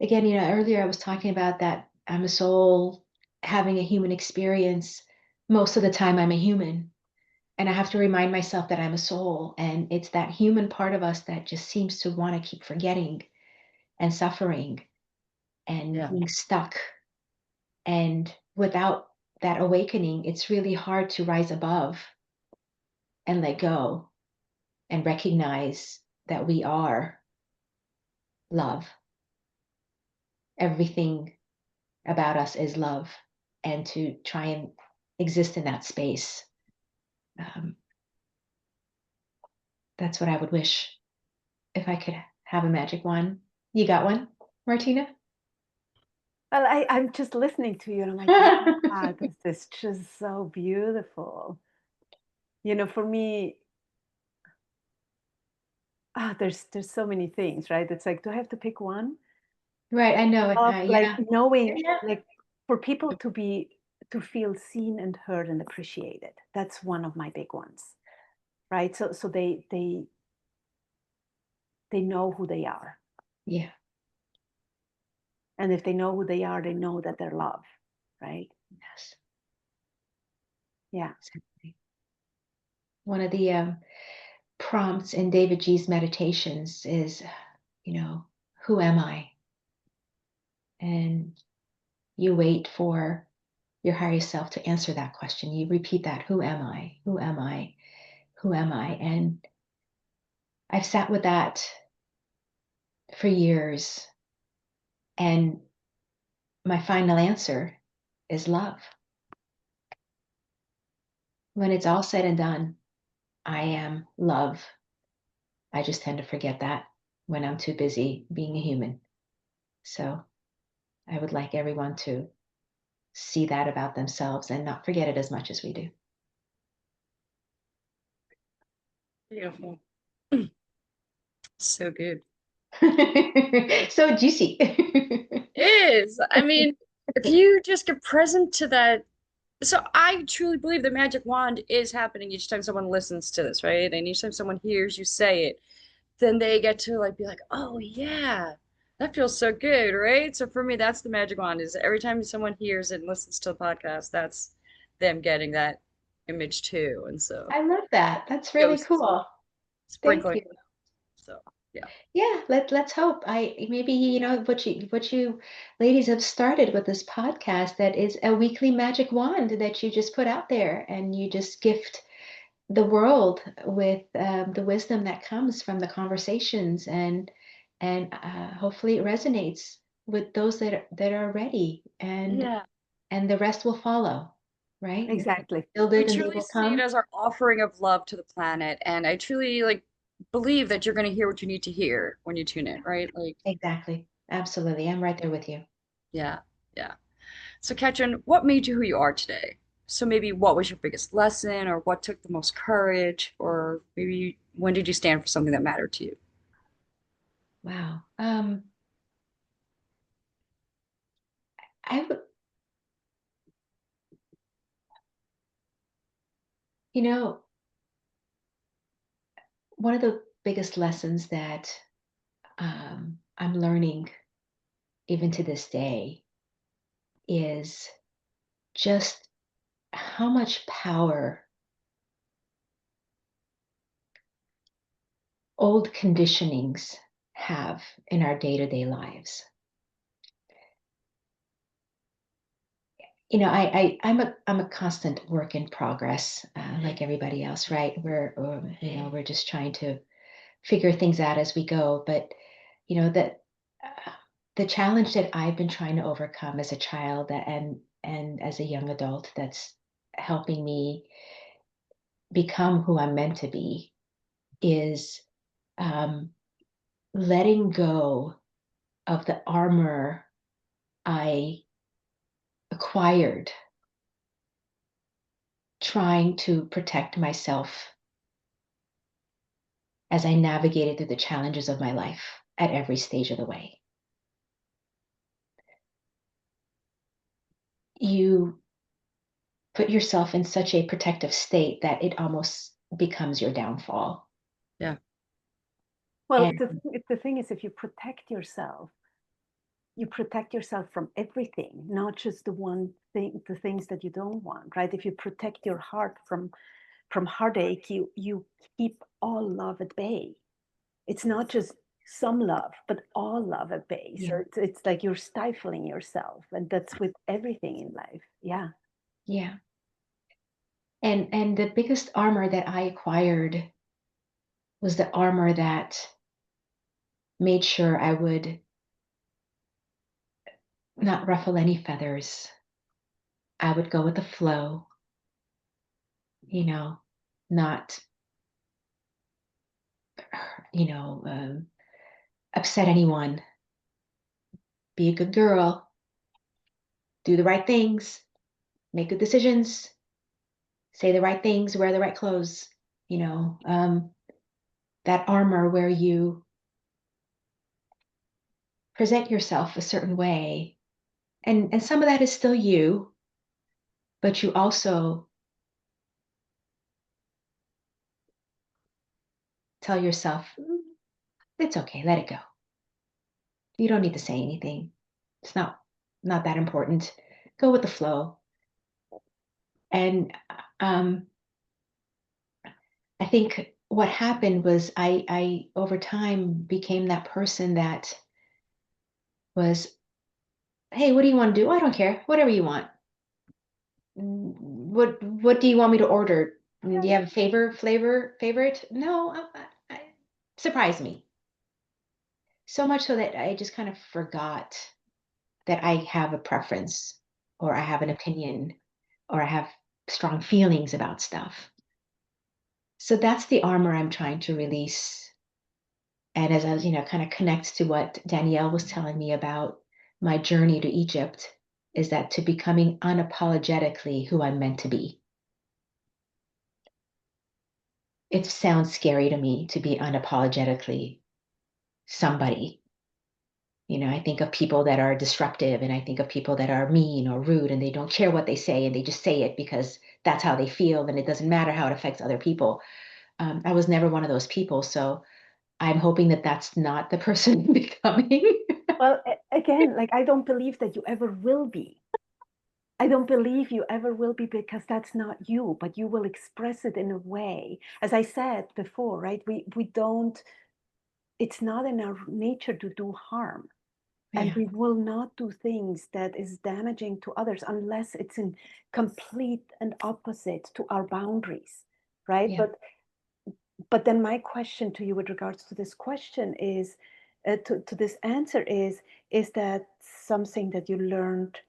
again, earlier I was talking about that I'm a soul having a human experience. Most of the time I'm a human. And I have to remind myself that I'm a soul. And it's that human part of us that just seems to want to keep forgetting and suffering and being stuck. And without that awakening, it's really hard to rise above and let go and recognize that we are love. Everything about us is love, and to try and exist in that space. That's what I would wish if I could have a magic wand. You got one, Martina? Well, I'm just listening to you and I'm like, yeah, this is just so beautiful. For me, there's so many things, right? It's like, do I have to pick one? Right, I know it. Like Yeah. knowing, Yeah. like for people to feel seen and heard and appreciated. That's one of my big ones, right? So they know who they are. Yeah. And if they know who they are, they know that they're loved, right? Yes. Yeah. Exactly. One of the prompts in David G's meditations is, who am I? And you wait for your higher self to answer that question. You repeat that, who am I? Who am I? Who am I? And I've sat with that for years. And my final answer is love. When it's all said and done, I am love. I just tend to forget that when I'm too busy being a human. So I would like everyone to see that about themselves and not forget it as much as we do. Beautiful. So good. So juicy. It is. I mean, if you just get present to that. So I truly believe the magic wand is happening each time someone listens to this, right? And each time someone hears you say it, then they get to like be like, oh yeah, that feels so good, right? So for me, that's the magic wand is every time someone hears it and listens to the podcast, that's them getting that image too. And so I love that. That's really ghosts cool. Thank sprinkling. you. So yeah. Yeah, let's hope. Maybe what you ladies have started with this podcast, that is a weekly magic wand that you just put out there and you just gift the world with the wisdom that comes from the conversations, and hopefully it resonates with those that are ready, Yeah. and the rest will follow, right? Exactly. Build We it and they truly will see it come. as our offering of love to the planet. And I truly like believe that you're going to hear what you need to hear when you tune in, right? Like, Exactly. Absolutely. I'm right there with you. yeah, yeah. So, Katrin, what made you who you are today? So maybe what was your biggest lesson, or what took the most courage, or maybe when did you stand for something that mattered to you? Wow. I would, you know, one of the biggest lessons that I'm learning even to this day is just how much power old conditionings have in our day-to-day lives. I'm a constant work in progress, like everybody else, right? We're just trying to figure things out as we go. But that the challenge that I've been trying to overcome as a child and as a young adult, that's helping me become who I'm meant to be, is um, letting go of the armor I acquired trying to protect myself as I navigated through the challenges of my life at every stage of the way. You put yourself in such a protective state that it almost becomes your downfall. Yeah. Well, And the thing is, if you protect yourself from everything, not just the things that you don't want, right? If you protect your heart from heartache, you keep all love at bay. It's not just some love, but all love at bay. yeah, So it's like you're stifling yourself, and that's with everything in life. Yeah. yeah. And the biggest armor that I acquired was the armor that made sure I would not ruffle any feathers. I would go with the flow, you know, not, you know, um, upset anyone, be a good girl, do the right things, make good decisions, say the right things, wear the right clothes, that armor where you present yourself a certain way. And some of that is still you, but you also tell yourself, it's okay, let it go. You don't need to say anything. It's not that important. Go with the flow. And I think what happened was I over time became that person that was, hey, what do you want to do? I don't care. Whatever you want. What do you want me to order? Do you have a favorite? No, surprise me. So much so that I just kind of forgot that I have a preference or I have an opinion or I have strong feelings about stuff. So that's the armor I'm trying to release. And as I was, kind of connects to what Danielle was telling me about my journey to Egypt, is that to becoming unapologetically who I'm meant to be. It sounds scary to me to be unapologetically somebody. I think of people that are disruptive and I think of people that are mean or rude and they don't care what they say and they just say it because that's how they feel and it doesn't matter how it affects other people. I was never one of those people. So I'm hoping that that's not the person I'm becoming. Well, again, like I don't believe that you ever will be. I don't believe you ever will be, because that's not you, but you will express it in a way. As I said before, right? We don't, it's not in our nature to do harm. And Yeah. we will not do things that is damaging to others unless it's in complete and opposite to our boundaries, right? Yeah. But then my question to you with regards to this question is, to this answer is that something that you learned,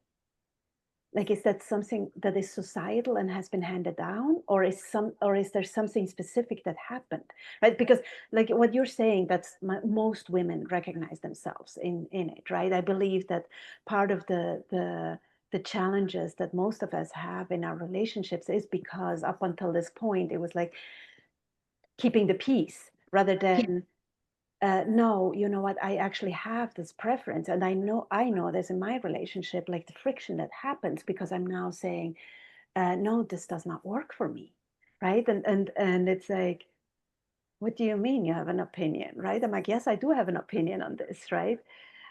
like, is that something that is societal and has been handed down, or is there something specific that happened, right? Because like what you're saying, that's most women recognize themselves in it, right? I believe that part of the challenges that most of us have in our relationships is because up until this point it was like keeping the peace rather Yeah. than no, you know what, I actually have this preference, and I know this in my relationship, like the friction that happens because I'm now saying, no, this does not work for me, right? And it's like, what do you mean you have an opinion, right? I'm like, yes, I do have an opinion on this, right?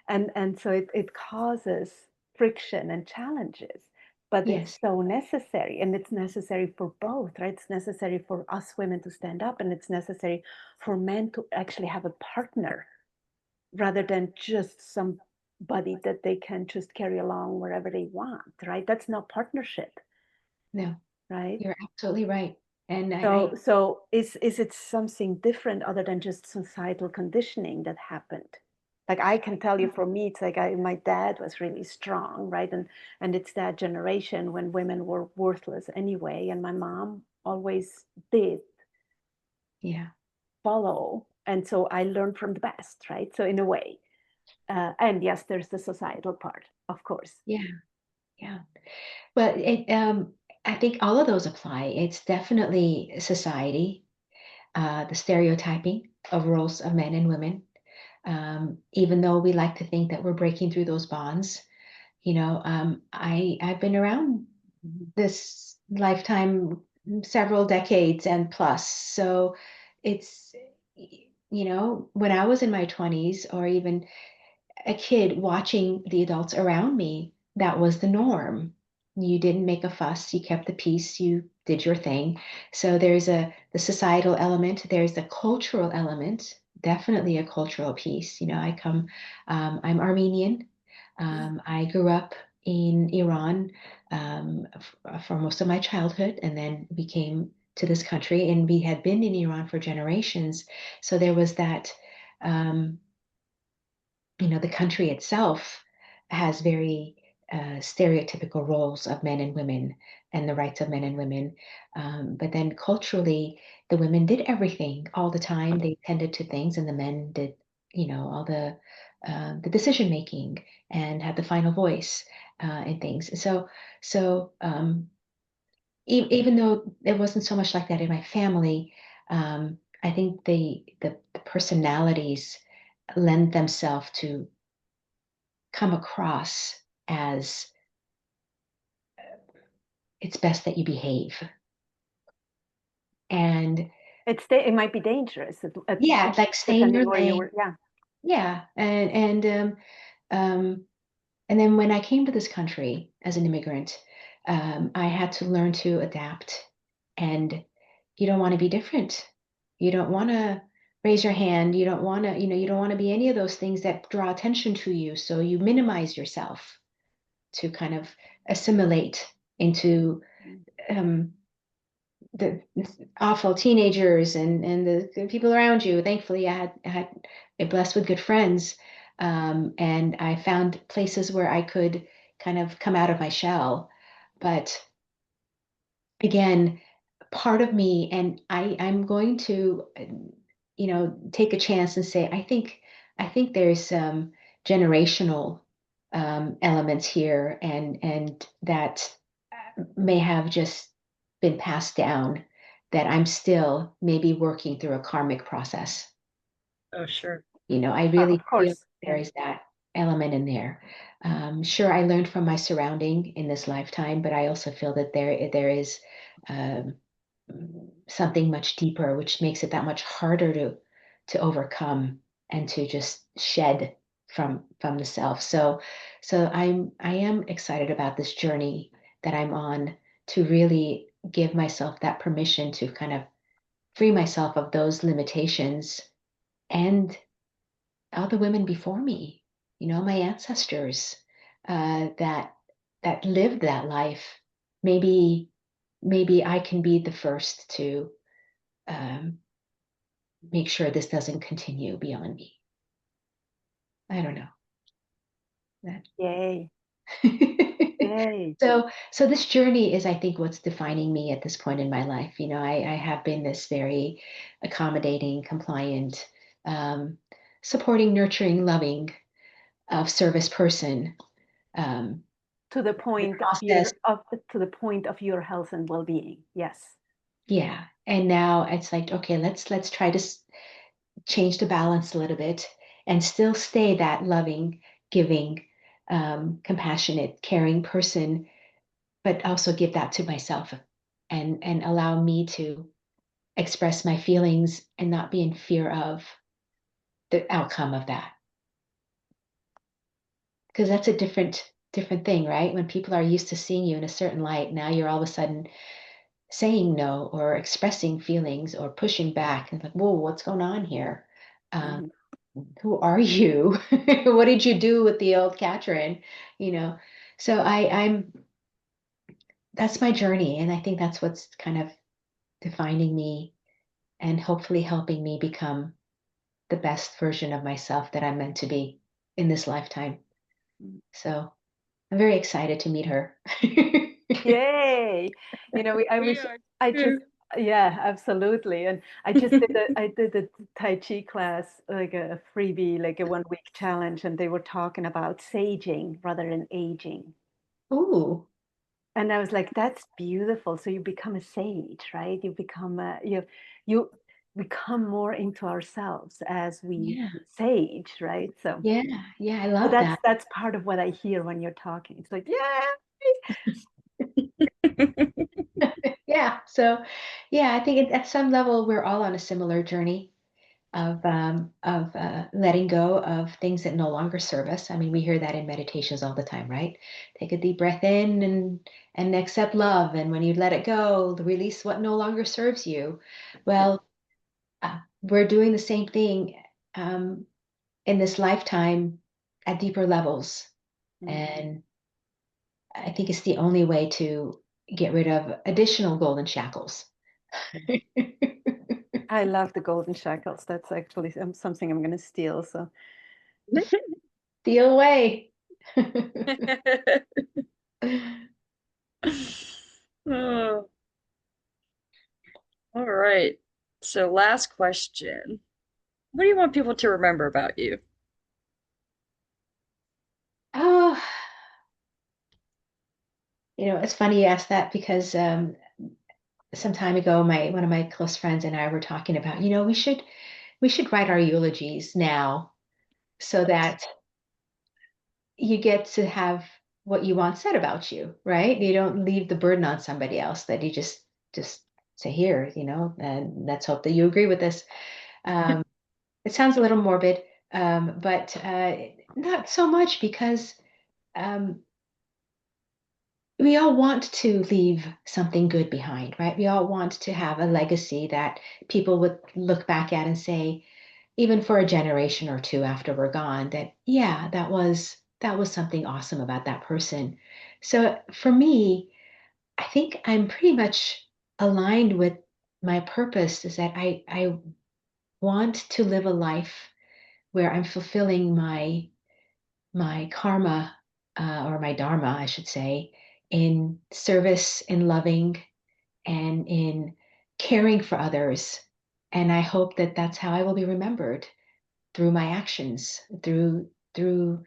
And so it causes friction and challenges, but it's Yes. so necessary, and it's necessary for both, right? It's necessary for us women to stand up, and it's necessary for men to actually have a partner rather than just somebody that they can just carry along wherever they want, right? That's not partnership, No, right? you're absolutely right. And So is it something different other than just societal conditioning that happened? Like I can tell you, for me, it's like my dad was really strong, right? And it's that generation when women were worthless anyway, and my mom always did yeah, follow, and so I learned from the best, right? So in a way, and yes, there's the societal part, of course. yeah, yeah. But I think all of those apply. It's definitely society, the stereotyping of roles of men and women. Even though we like to think that we're breaking through those bonds, I've been around this lifetime several decades and plus. So it's, when I was in my 20s or even a kid watching the adults around me, that was the norm. You didn't make a fuss, you kept the peace, you did your thing. So there's the societal element, there's the cultural element, definitely a cultural piece. I'm Armenian. I grew up in Iran for most of my childhood, and then we came to this country, and we had been in Iran for generations. So there was that. The country itself has very stereotypical roles of men and women and the rights of men and women. But then culturally, the women did everything all the time. They tended to things, and the men did, all the decision making and had the final voice in things. So even though it wasn't so much like that in my family, I think the personalities lend themselves to come across as it's best that you behave. And It might be dangerous yeah, like stay in depending your where you lane. were. Yeah. Yeah. Um, and then when I came to this country as an immigrant, I had to learn to adapt. And you don't want to be different. You don't want to raise your hand. You don't want to, you don't want to be any of those things that draw attention to you. So you minimize yourself to kind of assimilate into um, the awful teenagers and the people around you. Thankfully, I had been blessed with good friends, and I found places where I could kind of come out of my shell. But again, part of me, and I'm going to, take a chance and say, I think there's some generational elements here, and that may have just been passed down, that I'm still maybe working through a karmic process. Oh, sure. I really Of feel course. there is that element in there. Sure, I learned from my surrounding in this lifetime, but I also feel that there is um, something much deeper, which makes it that much harder to overcome and to just shed from the self. So I am excited about this journey that I'm on, to really give myself that permission to kind of free myself of those limitations, and all the women before me, my ancestors, that lived that life. Maybe I can be the first to um, make sure this doesn't continue beyond me. I don't know that. Yay. Yay. So this journey is, I think, what's defining me at this point in my life. I have been this very accommodating, compliant, um, supporting, nurturing, loving, of service person. Um, To the the point of process, your health and well-being. Yes. yeah. And now it's like, okay, let's try to change the balance a little bit, and still stay that loving, giving, compassionate, caring person, but also give that to myself, and allow me to express my feelings and not be in fear of the outcome of that. Because that's a different thing, right? When people are used to seeing you in a certain light, now you're all of a sudden saying no, or expressing feelings, or pushing back, and like, whoa, what's going on here? Um, Mhm. who are you? What did you do with the old Katrin? You know, so I'm that's my journey, and I think that's what's kind of defining me, and hopefully helping me become the best version of myself that I'm meant to be in this lifetime. So I'm very excited to meet her. Yay. I We wish are I just, too. yeah, absolutely. And I did a Tai Chi class, like a freebie, like a 1 week challenge, and they were talking about saging rather than aging. Ooh, And I was like, that's beautiful. So you become a sage, right? You become more into ourselves as we yeah, sage, right? So yeah, yeah. I so love that's that. that's part of what I hear when you're talking. It's like, yeah. Yeah. So, yeah, I think at some level we're all on a similar journey of letting go of things that no longer serve us. I mean, we hear that in meditations all the time, right? Take a deep breath in and accept love, and when you let it go, release what no longer serves you. Yeah. Well, we're doing the same thing um, in this lifetime at deeper levels, Mm. and I think it's the only way to get rid of additional golden shackles. I love the golden shackles. That's actually something I'm going to steal. So Steal away. Oh, all right. So last question. What do you want people to remember about you? Oh, it's funny you asked that, because some time ago, my one of my close friends and I were talking about, we should write our eulogies now, so that you get to have what you want said about you, right? You don't leave the burden on somebody else, that you just say, here, and let's hope that you agree with this. Um, it sounds a little morbid, but not so much, because um, we all want to leave something good behind, right? We all want to have a legacy that people would look back at and say, even for a generation or two after we're gone, that yeah, that was something awesome about that person. So for me, I think I'm pretty much aligned with my purpose is that I want to live a life where I'm fulfilling my karma or my dharma, I should say, in service, in loving, and in caring for others. And I hope that that's how I will be remembered through my actions, through the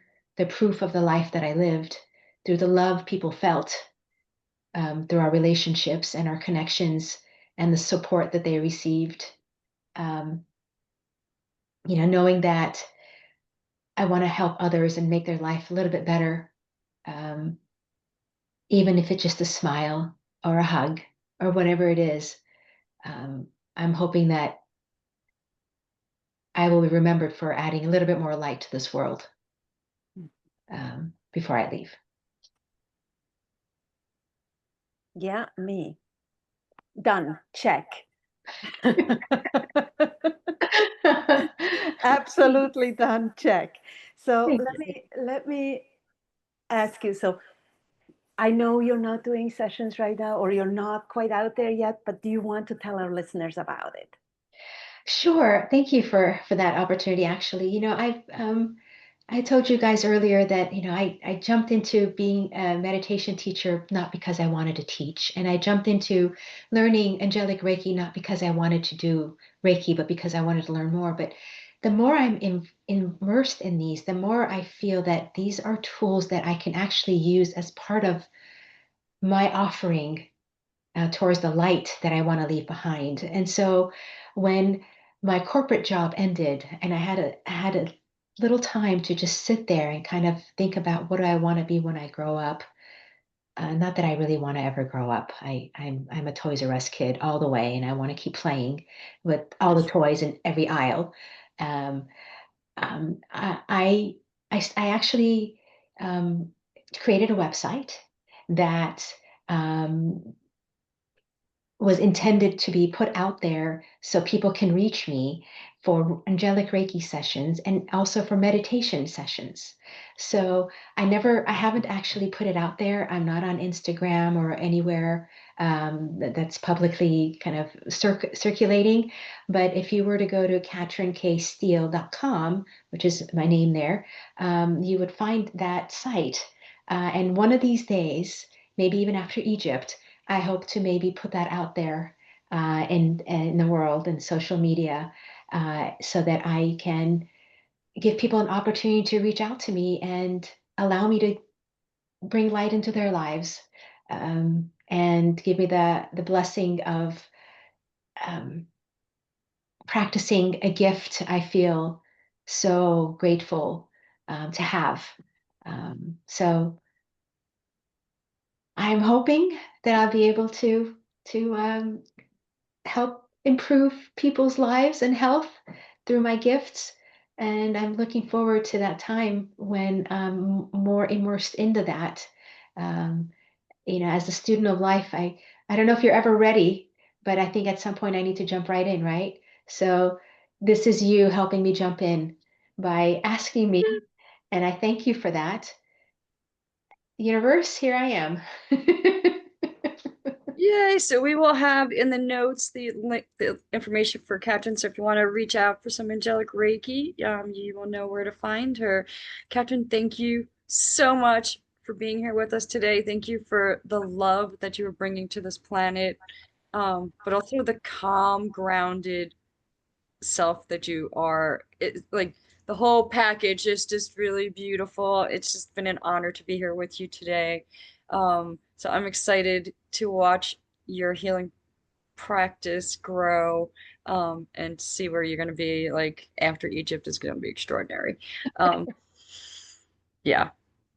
proof of the life that I lived, through the love people felt, through our relationships and our connections and the support that they received. Um, Knowing that I want to help others and make their life a little bit better, um, even if it's just a smile or a hug or whatever it is. Um, I'm hoping that I will be remembered for adding a little bit more light to this world before I leave. Yeah, me. Done. Check. Absolutely done. Check. So let me ask you. So I know you're not doing sessions right now, or you're not quite out there yet, but do you want to tell our listeners about it? Sure. Thank you for that opportunity. Actually, I told you guys earlier that I jumped into being a meditation teacher not because I wanted to teach, and I jumped into learning Angelic Reiki not because I wanted to do Reiki, but because I wanted to learn more. But the more I'm immersed in these, the more I feel that these are tools that I can actually use as part of my offering towards the light that I want to leave behind. And so when my corporate job ended and I had a little time to just sit there and kind of think about what do I want to be when I grow up. Not that I really want to ever grow up. I'm a Toys R Us kid all the way, and I want to keep playing with all the toys in every aisle. Um, I actually um, created a website that um, was intended to be put out there so people can reach me for angelic Reiki sessions and also for meditation sessions. So I haven't actually put it out there. I'm not on Instagram or anywhere that's publicly kind of circulating. But if you were to go to katrinsteele.com, which is my name there, you would find that site. And one of these days, maybe even after Egypt, I hope to maybe put that out there in the world and social media so that I can give people an opportunity to reach out to me and allow me to bring light into their lives and give me the blessing of um, practicing a gift I feel so grateful to have. So I'm hoping that I'll be able to help improve people's lives and health through my gifts. And I'm looking forward to that time when I'm more immersed into that. Um, as a student of life, I don't know if you're ever ready, but I think at some point I need to jump right in, right? So this is you helping me jump in by asking me, and I thank you for that. Universe, here I am. Yay! So we will have in the notes the link, the information for Katrin. So if you want to reach out for some angelic Reiki, you will know where to find her. Katrin, thank you so much for being here with us today. Thank you for the love that you are bringing to this planet, but also the calm, grounded self that you are. Like the whole package is just really beautiful. It's just been an honor to be here with you today. So I'm excited to watch your healing practice grow and see where you're going to be like after Egypt is going to be extraordinary. Um, yeah.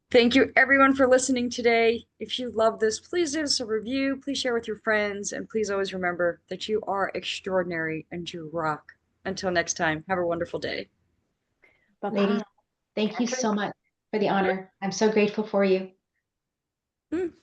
Thank you everyone for listening today. If you love this, please give us a review, please share with your friends, and please always remember that you are extraordinary and you rock. Until next time, have a wonderful day. Ladies, Bye-bye. thank you Katrin? so much for the honor. I'm so grateful for you. Mm.